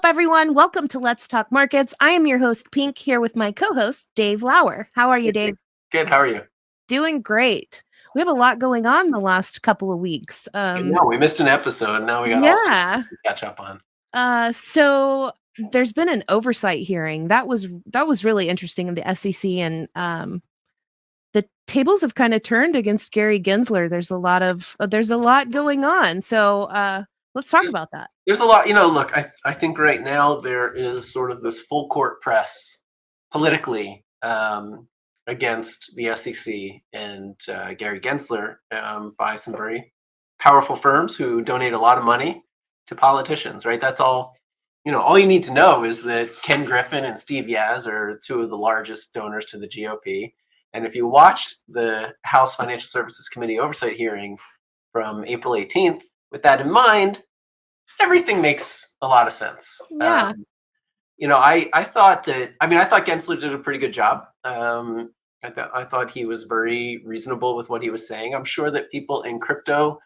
up, everyone? Welcome to Let's Talk Markets. I am your host, Pink, here with my co-host, Dave Lauer. How are you, Dave? Good. How are you? Doing great. We have a lot going on the last couple of weeks. No, we missed an episode. Now we got all to catch up on. So there's been an oversight hearing. That was really interesting in the SEC, and the tables have kind of turned against Gary Gensler. There's a lot going on. So let's talk about that. There's a lot, look, I think right now there is sort of this full court press politically against the SEC and Gary Gensler by some very powerful firms who donate a lot of money to politicians, right? That's all, all you need to know is that Ken Griffin and Steve Yaz are two of the largest donors to the GOP. And if you watch the House Financial Services Committee oversight hearing from April 18th, with that in mind, everything makes a lot of sense. Yeah. I thought Gensler did a pretty good job. I thought he was very reasonable with what he was saying. I'm sure that people in crypto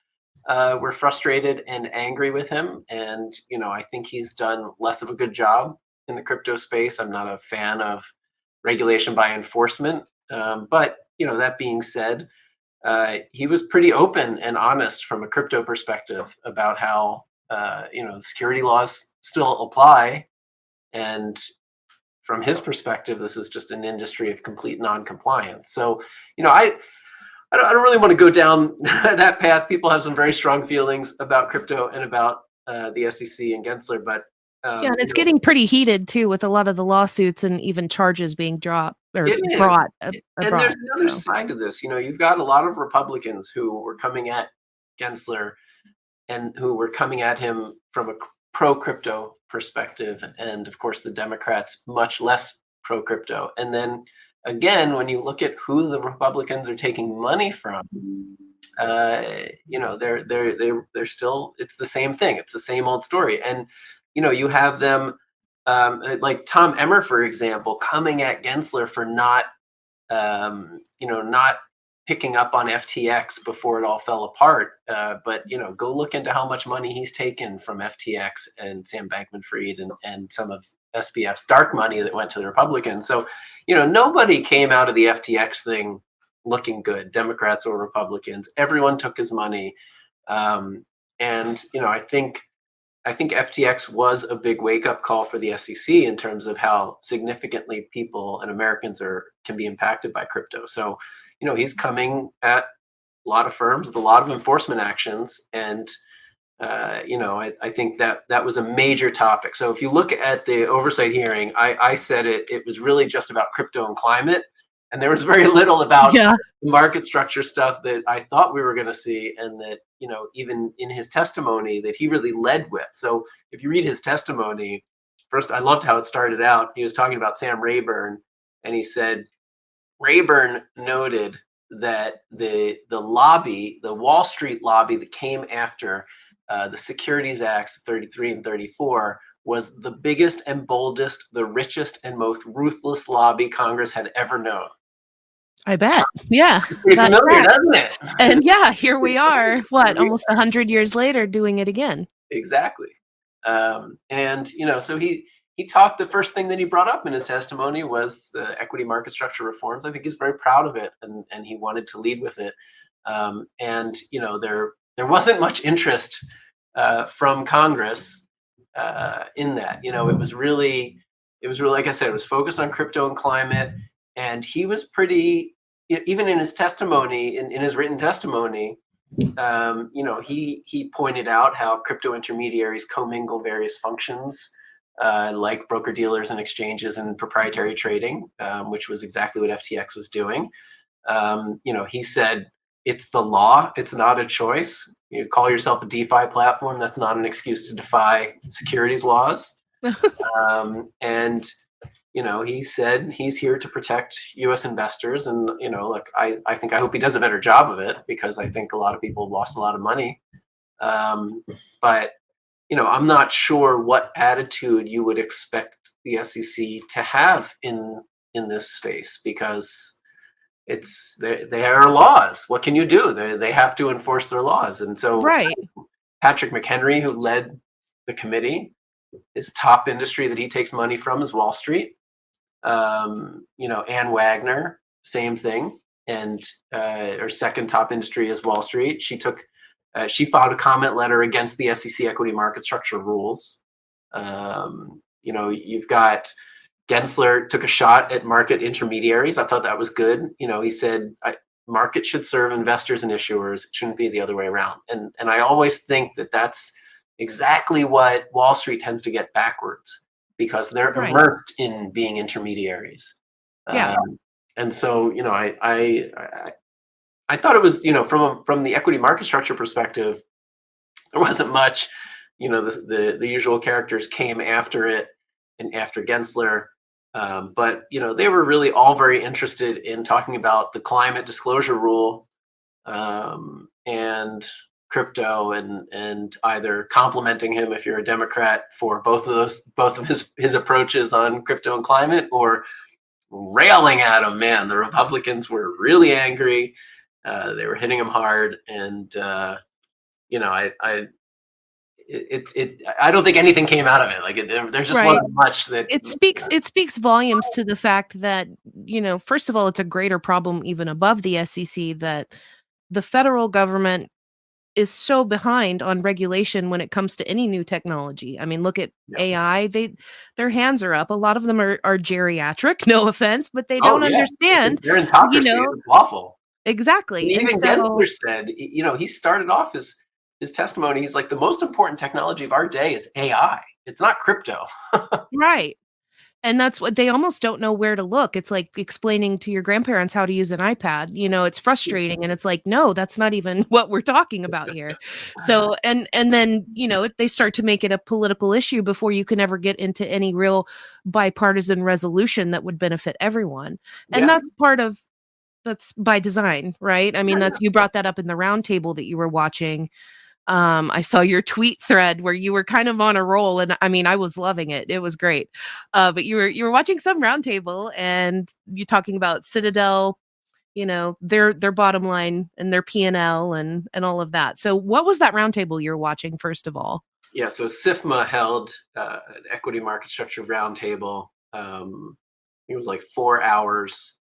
were frustrated and angry with him. And, I think he's done less of a good job in the crypto space. I'm not a fan of regulation by enforcement. But, that being said, he was pretty open and honest from a crypto perspective about how, the security laws still apply. And from his perspective, this is just an industry of complete non-compliance. So, I don't really want to go down that path. People have some very strong feelings about crypto and about the SEC and Gensler, but and it's getting pretty heated too, with a lot of the lawsuits and even charges being dropped or brought. And there's another side to this. You've got a lot of Republicans who were coming at Gensler and who were coming at him from a pro-crypto perspective, and of course the Democrats much less pro-crypto. And then again, when you look at who the Republicans are taking money from, they're still, it's the same thing. It's the same old story. And you have them like Tom Emmer, for example, coming at Gensler for not picking up on FTX before it all fell apart. But go look into how much money he's taken from FTX and Sam Bankman-Fried and some of SBF's dark money that went to the Republicans. So, nobody came out of the FTX thing looking good, Democrats or Republicans. Everyone took his money. I think FTX was a big wake-up call for the SEC in terms of how significantly people and Americans can be impacted by crypto. So, he's coming at a lot of firms with a lot of enforcement actions. And, I think that was a major topic. So if you look at the oversight hearing, I said it was really just about crypto and climate. And there was very little about the market structure stuff that I thought we were going to see. And that, even in his testimony that he really led with. So if you read his testimony, first, I loved how it started out. He was talking about Sam Rayburn, and he said, Rayburn noted that the lobby, the Wall Street lobby that came after the Securities Acts 33 and 34 was the biggest and boldest, the richest and most ruthless lobby Congress had ever known. I bet. Yeah. Pretty familiar, doesn't it? And here we are, almost 100 years later doing it again. Exactly. So he talked, the first thing that he brought up in his testimony was the equity market structure reforms. I think he's very proud of it, and he wanted to lead with it. There wasn't much interest from Congress in that. It was really, like I said, it was focused on crypto and climate. And he was pretty, even in his testimony, in his written testimony, he pointed out how crypto intermediaries commingle various functions, like broker dealers and exchanges and proprietary trading, which was exactly what FTX was doing. He said, it's the law. It's not a choice. You call yourself a DeFi platform. That's not an excuse to defy securities laws. He said he's here to protect U.S. investors. And, look, I hope he does a better job of it, because I think a lot of people have lost a lot of money. But I'm not sure what attitude you would expect the SEC to have in this space, because they are laws. What can you do? They have to enforce their laws. And so right. Patrick McHenry, who led the committee, his top industry that he takes money from is Wall Street. Ann Wagner, same thing, and her second top industry is Wall Street. She filed a comment letter against the SEC equity market structure rules. You've got Gensler took a shot at market intermediaries. I thought that was good. He said market should serve investors and issuers. It shouldn't be the other way around. And I always think that that's exactly what Wall Street tends to get backwards, because they're immersed in being intermediaries. Yeah. And so, I thought it was, from the equity market structure perspective, there wasn't much. The usual characters came after it and after Gensler. But they were really all very interested in talking about the climate disclosure rule and crypto, and either complimenting him if you're a Democrat for both of his approaches on crypto and climate, or railing at him. Man, the Republicans were really angry. They were hitting him hard, and I don't think anything came out of it. Like there just wasn't much that it speaks volumes to the fact that, first of all, it's a greater problem even above the SEC, that the federal government is so behind on regulation when it comes to any new technology. I mean, look at AI. Their hands are up. A lot of them are geriatric, no offense, but they don't understand. They're autocracy. It's awful. Exactly. And even Gensler said, he started off his testimony, he's like, the most important technology of our day is AI. It's not crypto. Right. And that's what they almost don't know where to look. It's like explaining to your grandparents how to use an iPad. It's frustrating. And it's like, no, that's not even what we're talking about here. So, and then, they start to make it a political issue before you can ever get into any real bipartisan resolution that would benefit everyone. And that's by design, right? I mean, you brought that up in the roundtable that you were watching. I saw your tweet thread where you were kind of on a roll, and I mean, I was loving it. It was great. But you were watching some roundtable, and you're talking about Citadel, their bottom line and their P&L and all of that. So what was that roundtable you're watching, first of all? Yeah, so SIFMA held an equity market structure roundtable. It was like 4 hours.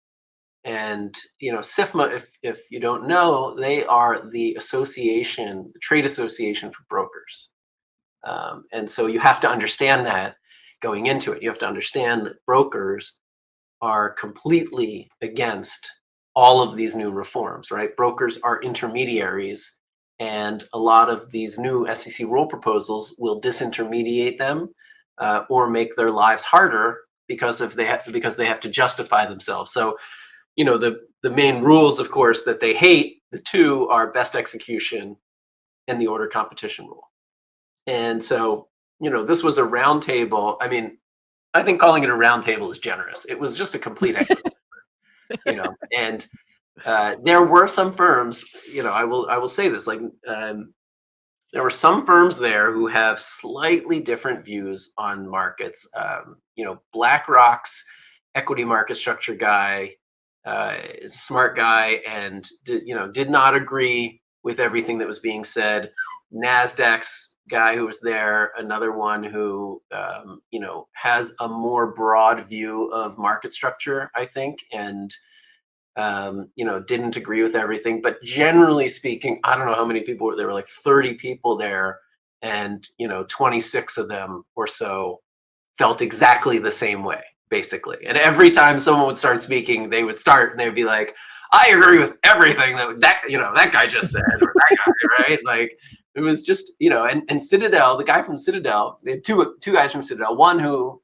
And, SIFMA, if you don't know, they are the trade association for brokers. And so you have to understand that going into it. You have to understand that brokers are completely against all of these new reforms, right? Brokers are intermediaries, and a lot of these new SEC rule proposals will disintermediate them or make their lives harder because they have to justify themselves. So, the main rules, of course, that they hate, the two are best execution and the order competition rule. And so, this was a roundtable. I mean, I think calling it a roundtable is generous. It was just a complete and there were some firms, I will say this, like, there were some firms there who have slightly different views on markets. BlackRock's equity market structure guy is a smart guy and did not agree with everything that was being said. NASDAQ's guy who was there, another one who has a more broad view of market structure, I think, and didn't agree with everything. But generally speaking, I don't know how many people there were, like 30 people there, and 26 of them or so felt exactly the same way, basically. And every time someone would start speaking, they would start and they'd be like, I agree with everything that guy just said, or that guy, right? Like, it was just, and Citadel, the guy from Citadel, they had two guys from Citadel, one who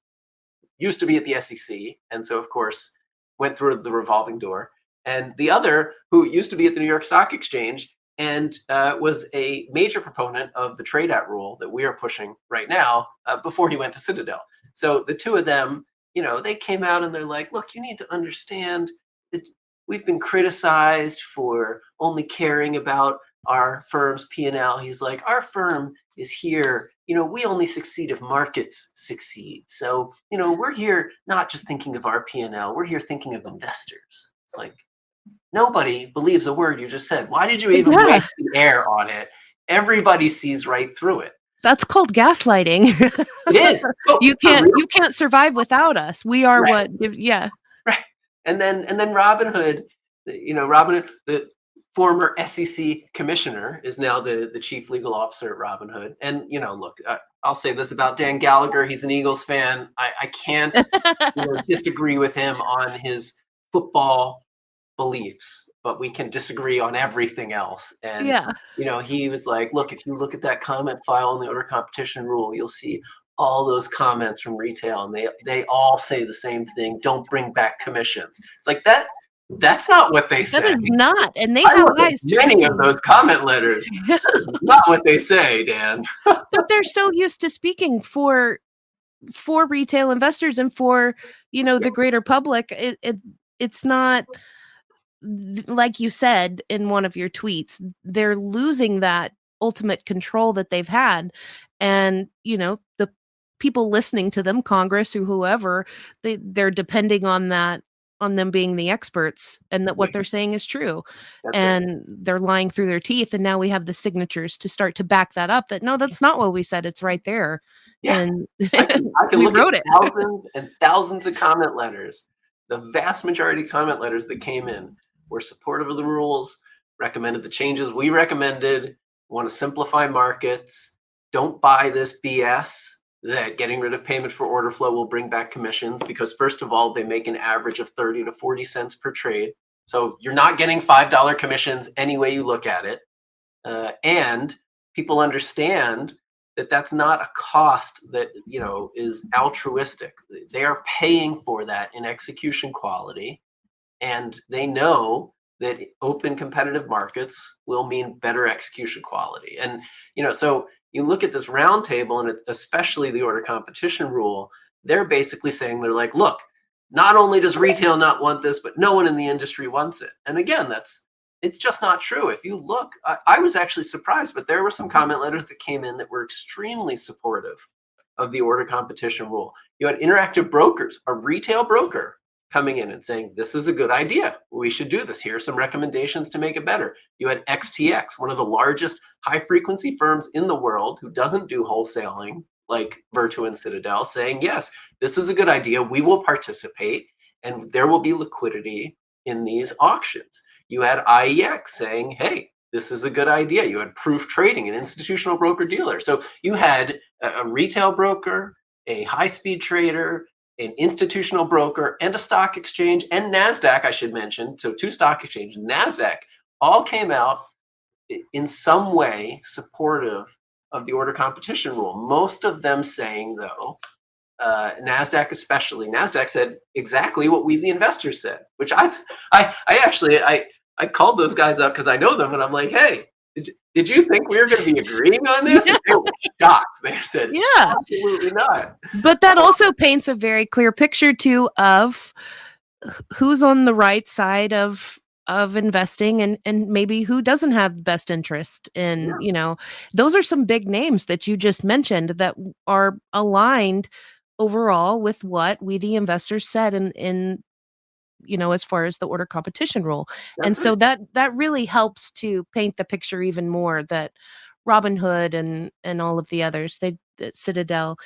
used to be at the SEC, and so of course went through the revolving door, and the other who used to be at the New York Stock Exchange and was a major proponent of the Trade At rule that we are pushing right now before he went to Citadel. So the two of them, they came out and they're like, look, you need to understand that we've been criticized for only caring about our firm's P&L. He's like, our firm is here. We only succeed if markets succeed. So, we're here not just thinking of our P&L. We're here thinking of investors. It's like, nobody believes a word you just said. Why did you even waste the air on it? Everybody sees right through it. That's called gaslighting. It is. Oh, for real. You can't survive without us. We are Right. what yeah. Right. And then Robinhood, Robinhood, the former SEC commissioner, is now the chief legal officer at Robinhood. And look, I'll say this about Dan Gallagher: he's an Eagles fan. I can't disagree with him on his football beliefs, but we can disagree on everything else. And Yeah. he was like, look, if you look at that comment file in the order competition rule, you'll see all those comments from retail, and they all say the same thing: don't bring back commissions. It's like that's not what they That say. is not. And they I have look at eyes many too. of those comment letters. That is not what they say, Dan. But they're so used to speaking for retail investors and for the greater public. It's not like you said in one of your tweets, they're losing that ultimate control that they've had. And the people listening to them, Congress or whoever, they're depending on that, on them being the experts, and that what they're saying is true. That's it. And they're lying through their teeth, and now we have the signatures to start to back that up, that no, that's not what we said, it's right there. Yeah. And I can we look wrote at it. thousands and thousands of comment letters. The vast majority of comment letters that came in were supportive of the rules, recommended the changes we recommended, want to simplify markets, don't buy this BS that getting rid of payment for order flow will bring back commissions, because first of all, they make an average of 30 to 40 cents per trade. So you're not getting $5 commissions any way you look at it. And people understand that that's not a cost that is altruistic. They are paying for that in execution quality, and they know that open competitive markets will mean better execution quality. And so you look at this roundtable, and especially the order competition rule, they're basically saying, they're like, look, not only does retail not want this, but no one in the industry wants it. And again, it's just not true. If you look, I was actually surprised, but there were some comment letters that came in that were extremely supportive of the order competition rule. You had Interactive Brokers, a retail broker, coming in and saying, this is a good idea. We should do this. Here are some recommendations to make it better. You had XTX, one of the largest high frequency firms in the world who doesn't do wholesaling like Virtu and Citadel, saying, yes, this is a good idea. We will participate, and there will be liquidity in these auctions. You had IEX saying, hey, this is a good idea. You had Proof Trading, an institutional broker dealer. So you had a retail broker, a high-speed trader, an institutional broker, and a stock exchange, and NASDAQ, I should mention. So two stock exchanges, NASDAQ, all came out in some way supportive of the order competition rule. Most of them saying, though, NASDAQ especially, NASDAQ said exactly what we, the investors, said, which I actually called those guys up because I know them, and I'm like, hey, did you think we were going to be agreeing on this? Yeah. And they were shocked. They said, yeah, absolutely not. But that also paints a very clear picture too of who's on the right side of investing, and maybe who doesn't have best interest in, those are some big names that you just mentioned that are aligned overall with what we, the investors, said in as far as the order competition rule. That's And so right. that really helps to paint the picture even more, that Robinhood and all of the others, Citadel,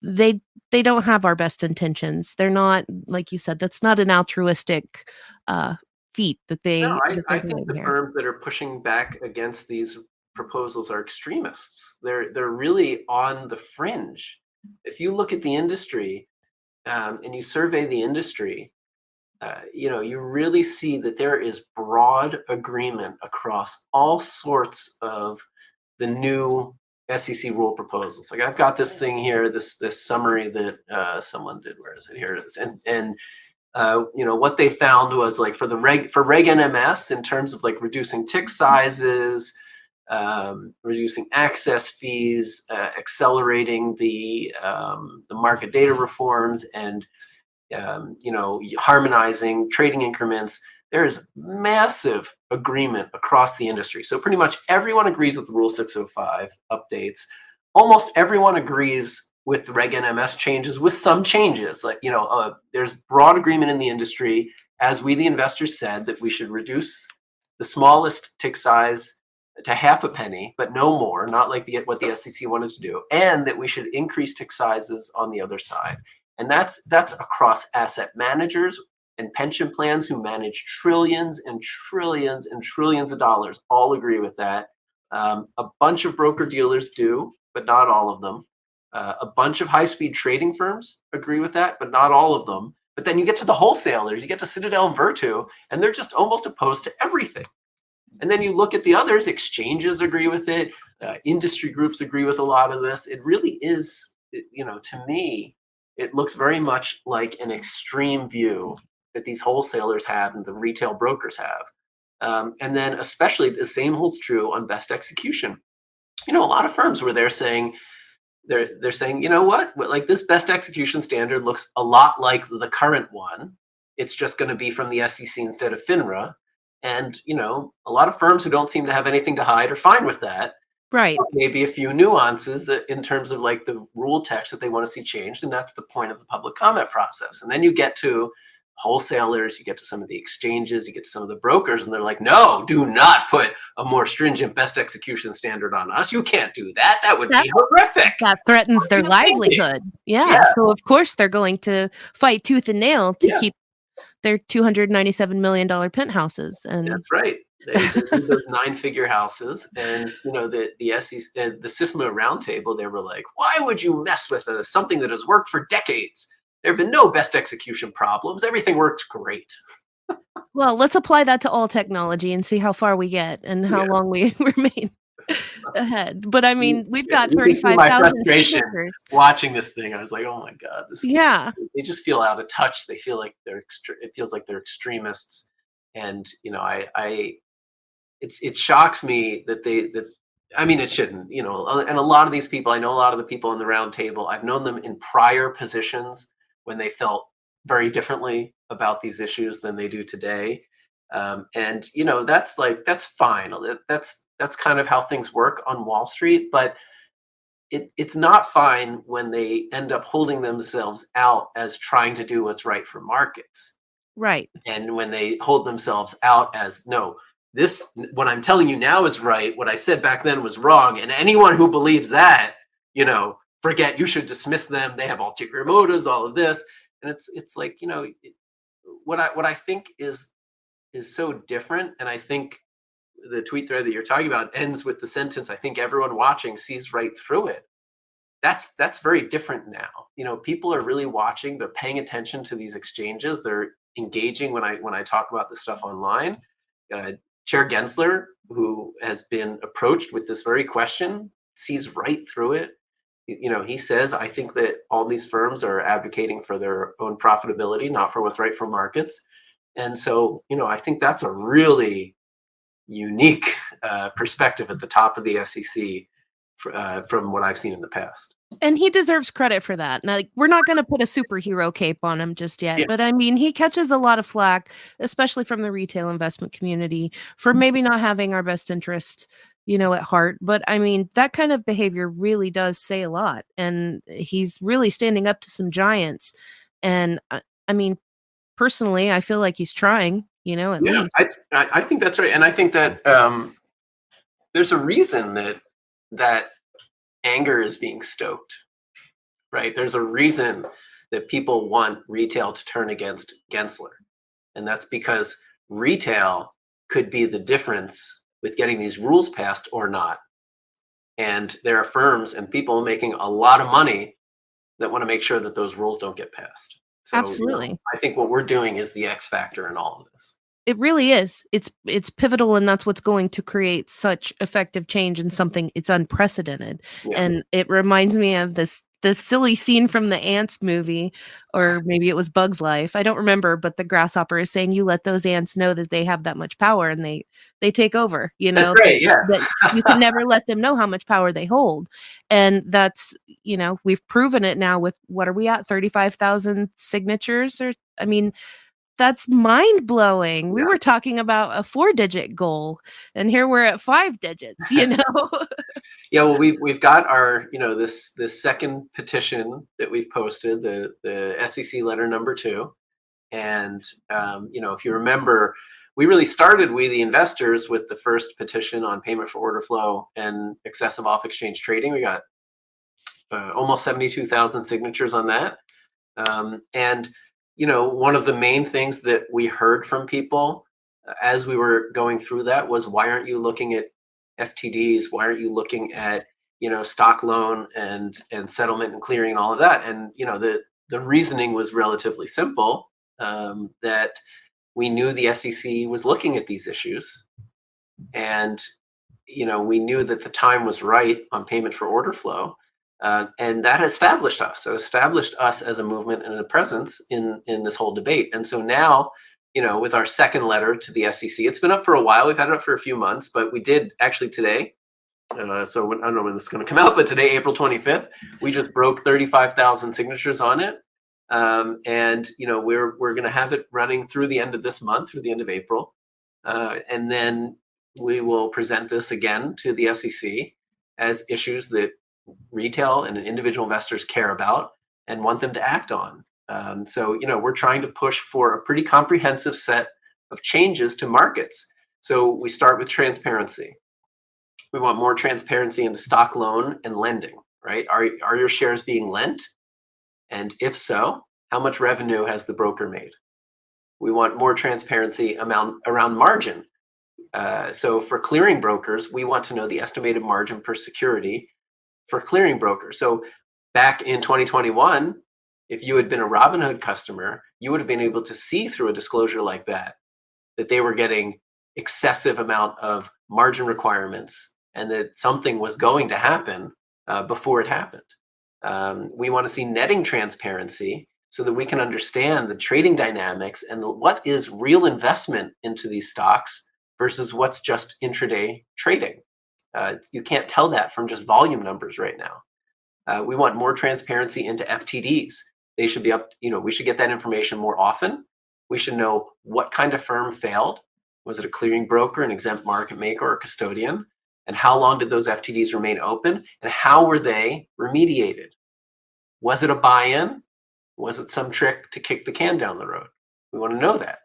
they don't have our best intentions. They're not, like you said, that's not an altruistic feat that No, they're I think doing the here. firms that are pushing back against these proposals are extremists. They're really on the fringe. If you look at the industry, and you survey the industry, you really see that there is broad agreement across all sorts of the new SEC rule proposals. Like, I've got this thing here, this summary that someone did. Where is it? Here it is. And what they found was, like, for Reg NMS, in terms of like reducing tick sizes, reducing access fees, accelerating the market data reforms, and harmonizing trading increments, there is massive agreement across the industry. So pretty much everyone agrees with the Rule 605 updates. Almost everyone agrees with the Reg NMS changes, with some changes. Like, there's broad agreement in the industry, as we, the investors, said, that we should reduce the smallest tick size to half a penny, but no more, not like what the SEC wanted to do, and that we should increase tick sizes on the other side. And that's across asset managers and pension plans who manage trillions and trillions and trillions of dollars all agree with that. A bunch of broker dealers do, but not all of them. A bunch of high-speed trading firms agree with that, but not all of them. But then you get to the wholesalers, you get to Citadel and Virtu, and they're just almost opposed to everything. And then you look at the others, exchanges agree with it, industry groups agree with a lot of this. It really is, to me, it looks very much like an extreme view that these wholesalers have and the retail brokers have. And then especially the same holds true on best execution. A lot of firms where they're saying, you know what, like this best execution standard looks a lot like the current one. It's just going to be from the SEC instead of FINRA. And, a lot of firms who don't seem to have anything to hide are fine with that. Right. Maybe a few nuances that in terms of like the rule text that they want to see changed. And that's the point of the public comment process. And then you get to wholesalers, you get to some of the exchanges, you get to some of the brokers, and they're like, no, do not put a more stringent best execution standard on us. You can't do that. That would be horrific. That threatens their livelihood. Yeah. So of course they're going to fight tooth and nail to keep their $297 million penthouses. And that's right. They do those 9-figure houses. And, the SEC, the SIFMA roundtable, they were like, why would you mess with something that has worked for decades? There have been no best execution problems. Everything works great. Well, let's apply that to all technology and see how far we get and how long we remain ahead. But I mean, we've got 35,000 frustration watching this thing. I was like, oh my God, they just feel out of touch. They feel like it feels like they're extremists. And, it shocks me that it shouldn't, and a lot of these people, I know a lot of the people in the round table, I've known them in prior positions when they felt very differently about these issues than they do today. And, that's fine. That's kind of how things work on Wall Street, but it's not fine when they end up holding themselves out as trying to do what's right for markets. Right. And when they hold themselves out as, no, what I'm telling you now is right. What I said back then was wrong. And anyone who believes that, forget, you should dismiss them. They have ulterior motives, all of this. And it's like, what I think is so different. And I think the tweet thread that you're talking about ends with the sentence, I think everyone watching sees right through it. That's very different now. People are really watching. They're paying attention to these exchanges. They're engaging when I talk about this stuff online. Chair Gensler, who has been approached with this very question, sees right through it. He says, I think that all these firms are advocating for their own profitability, not for what's right for markets. And so, I think that's a really unique perspective at the top of the SEC from what I've seen in the past. And he deserves credit for that. Now, we're not going to put a superhero cape on him just yet, but I mean, he catches a lot of flack, especially from the retail investment community, for maybe not having our best interest, at heart. But I mean, that kind of behavior really does say a lot. And he's really standing up to some giants. And I mean, personally, I feel like he's trying, at least. I think that's right. And I think that there's a reason that anger is being stoked, right? There's a reason that people want retail to turn against Gensler. And that's because retail could be the difference with getting these rules passed or not. And there are firms and people making a lot of money that want to make sure that those rules don't get passed. So, absolutely. I think what we're doing is the X factor in all of this. It really is. It's pivotal, and that's what's going to create such effective change in something. It's unprecedented. And it reminds me of this silly scene from the Ants movie, or maybe it was Bug's Life. I don't remember, but the grasshopper is saying, you let those ants know that they have that much power and they take over, That's great, that you can never let them know how much power they hold. And that's, we've proven it now with, what are we at? 35,000 signatures, or, I mean, that's mind blowing. We were talking about a 4-digit goal, and here we're at 5 digits, Yeah, well, we've got our, this second petition that we've posted, the SEC letter number 2. And, if you remember, we really started, we the investors, with the first petition on payment for order flow and excessive off-exchange trading. We got almost 72,000 signatures on that. And one of the main things that we heard from people as we were going through that was, why aren't you looking at FTDs? Why aren't you looking at stock loan and settlement and clearing and all of that? And the reasoning was relatively simple, that we knew the SEC was looking at these issues, and we knew that the time was right on payment for order flow. And that established us. It established us as a movement and a presence in this whole debate. And so now, with our second letter to the SEC, it's been up for a while. We've had it up for a few months, but we did actually today. So I don't know when this is going to come out, but today, April 25th, we just broke 35,000 signatures on it. And we're going to have it running through the end of this month, through the end of April, and then we will present this again to the SEC as issues that retail and individual investors care about and want them to act on. So we're trying to push for a pretty comprehensive set of changes to markets. So we start with transparency. We want more transparency into stock loan and lending, right? Are your shares being lent? And if so, how much revenue has the broker made? We want more transparency around margin. So for clearing brokers, we want to know the estimated margin per security for clearing brokers. So back in 2021, if you had been a Robinhood customer, you would have been able to see through a disclosure like that they were getting excessive amount of margin requirements and that something was going to happen before it happened. We want to see netting transparency so that we can understand the trading dynamics and what is real investment into these stocks versus what's just intraday trading. You can't tell that from just volume numbers right now. We want more transparency into FTDs. They should be up, we should get that information more often. We should know what kind of firm failed. Was it a clearing broker, an exempt market maker, or a custodian? And how long did those FTDs remain open? And how were they remediated? Was it a buy-in? Was it some trick to kick the can down the road? We want to know that.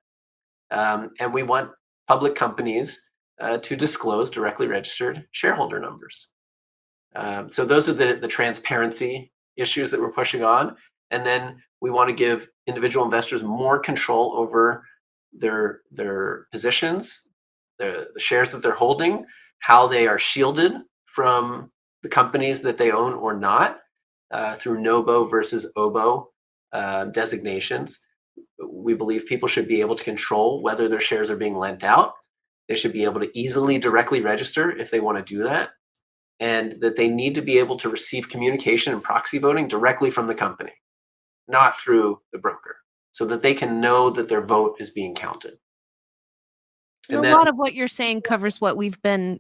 And we want public companies to disclose directly registered shareholder numbers. So those are the transparency issues that we're pushing on. And then we want to give individual investors more control over their positions, the shares that they're holding, how they are shielded from the companies that they own or not, through NOBO versus OBO designations. We believe people should be able to control whether their shares are being lent out. They should be able to easily directly register if they want to do that, and that they need to be able to receive communication and proxy voting directly from the company, not through the broker, so that they can know that their vote is being counted. And a lot of what you're saying covers what we've been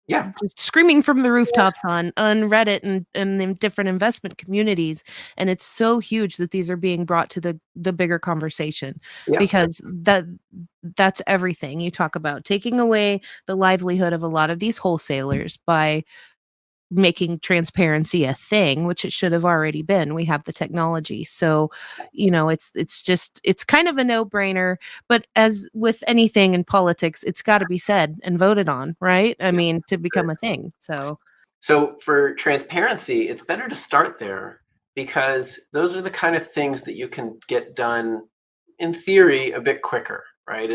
yeah, just screaming from the rooftops on Reddit and in different investment communities. And it's so huge that these are being brought to the bigger conversation, because that's everything. You talk about taking away the livelihood of a lot of these wholesalers by making transparency a thing, which it should have already been. We have the technology. So, it's kind of a no-brainer, but as with anything in politics, it's got to be said and voted on, right? I mean, to become a thing. So for transparency, it's better to start there, because those are the kind of things that you can get done in theory a bit quicker, right?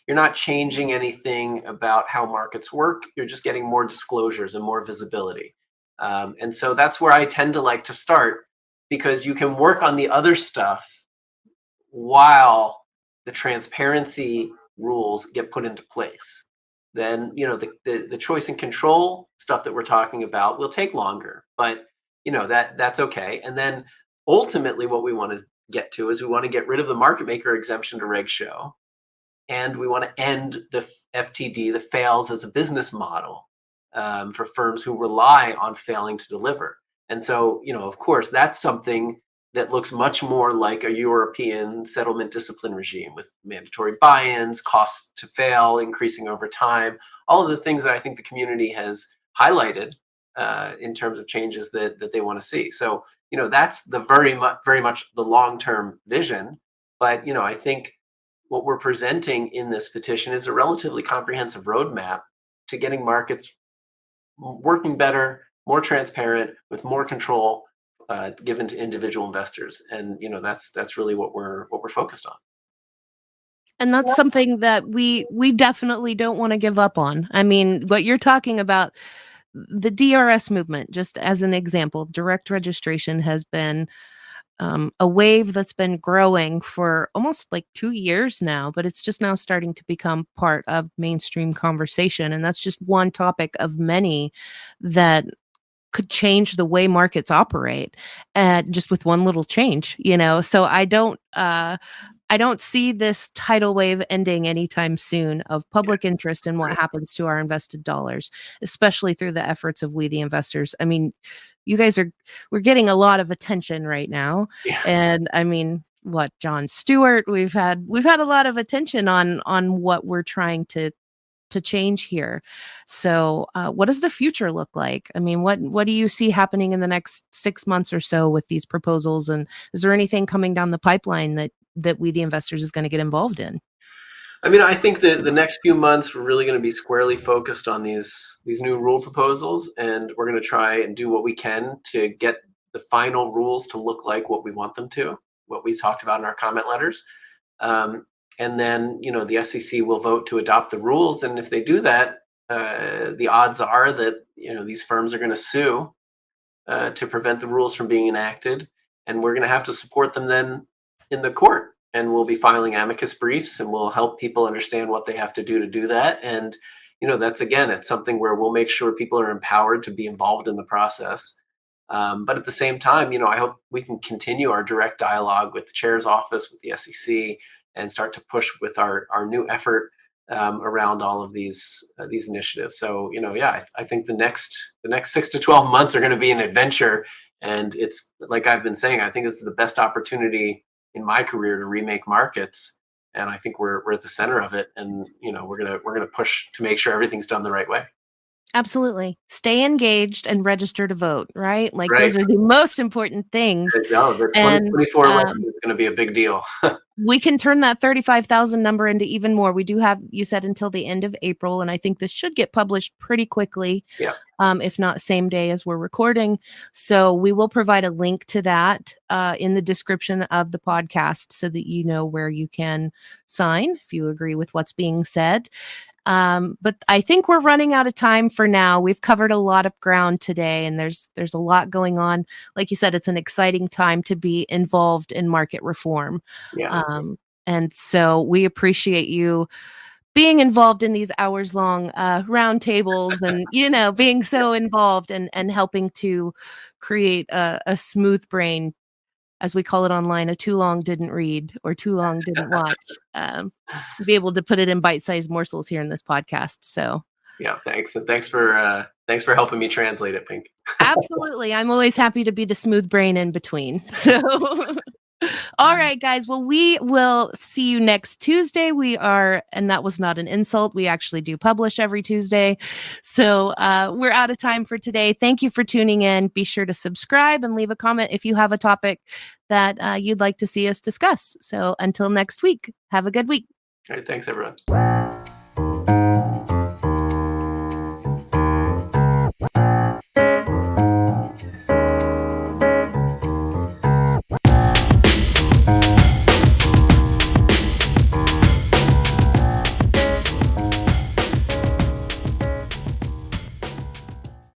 You're not changing anything about how markets work. You're just getting more disclosures and more visibility. And so that's where I tend to like to start, because you can work on the other stuff while the transparency rules get put into place. Then, the choice and control stuff that we're talking about will take longer, but that's okay. And then ultimately what we want to get to is we want to get rid of the market maker exemption to Reg Show. And we want to end the FTD, the fails as a business model, for firms who rely on failing to deliver. And so, of course, that's something that looks much more like a European settlement discipline regime, with mandatory buy-ins, cost to fail increasing over time, all of the things that I think the community has highlighted in terms of changes that they want to see. So, that's the very much the long-term vision. But, I think what we're presenting in this petition is a relatively comprehensive roadmap to getting markets working better, more transparent, with more control given to individual investors. And that's really what we're focused on. And that's something that we definitely don't want to give up on. I mean, what you're talking about, the DRS movement, just as an example, direct registration has been a wave that's been growing for almost like 2 years now, but it's just now starting to become part of mainstream conversation. And that's just one topic of many that could change the way markets operate, and just with one little change. So I don't see this tidal wave ending anytime soon of public interest in what happens to our invested dollars, especially through the efforts of we, the investors. I mean, we're getting a lot of attention right now. Yeah. And I mean, what, Jon Stewart, we've had a lot of attention on what we're trying to change here. So what does the future look like? I mean, what do you see happening in the next 6 months or so with these proposals? And is there anything coming down the pipeline that we, the investors, is going to get involved in? I mean, I think that the next few months we're really going to be squarely focused on these new rule proposals, and we're going to try and do what we can to get the final rules to look like what we want them to, what we talked about in our comment letters. And then, the SEC will vote to adopt the rules. And if they do that, the odds are that, these firms are going to sue to prevent the rules from being enacted. And we're going to have to support them then in the court. And we'll be filing amicus briefs, and we'll help people understand what they have to do that. And, it's something where we'll make sure people are empowered to be involved in the process. But at the same time, I hope we can continue our direct dialogue with the chair's office, with the SEC, and start to push with our new effort around all of these initiatives. So, I think the next 6 to 12 months are going to be an adventure. And it's like I've been saying, I think this is the best opportunity in my career to remake markets. And I think we're at the center of it. And, we're going to push to make sure everything's done the right way. Absolutely. Stay engaged and register to vote, right? Like Right. those are the most important things. No, the 2024 election is going to be a big deal. We can turn that 35,000 number into even more. We do have, you said, until the end of April, and I think this should get published pretty quickly. Yeah. If not same day as we're recording. So we will provide a link to that in the description of the podcast so that you know where you can sign if you agree with what's being said. But I think we're running out of time for now. We've covered a lot of ground today, and there's a lot going on. Like you said, it's an exciting time to be involved in market reform. Yeah. And so we appreciate you being involved in these hours-long roundtables, and being so involved and helping to create a smooth brain, as we call it online, a too long didn't read or too long didn't watch. Be able to put it in bite-sized morsels here in this podcast. So yeah, thanks. And thanks for helping me translate it, Pink. absolutely. I'm always happy to be the smooth brain in between. So all right, guys. Well, we will see you next Tuesday. And that was not an insult. We actually do publish every Tuesday. So we're out of time for today. Thank you for tuning in. Be sure to subscribe and leave a comment if you have a topic that you'd like to see us discuss. So until next week, have a good week. All right. Thanks, everyone.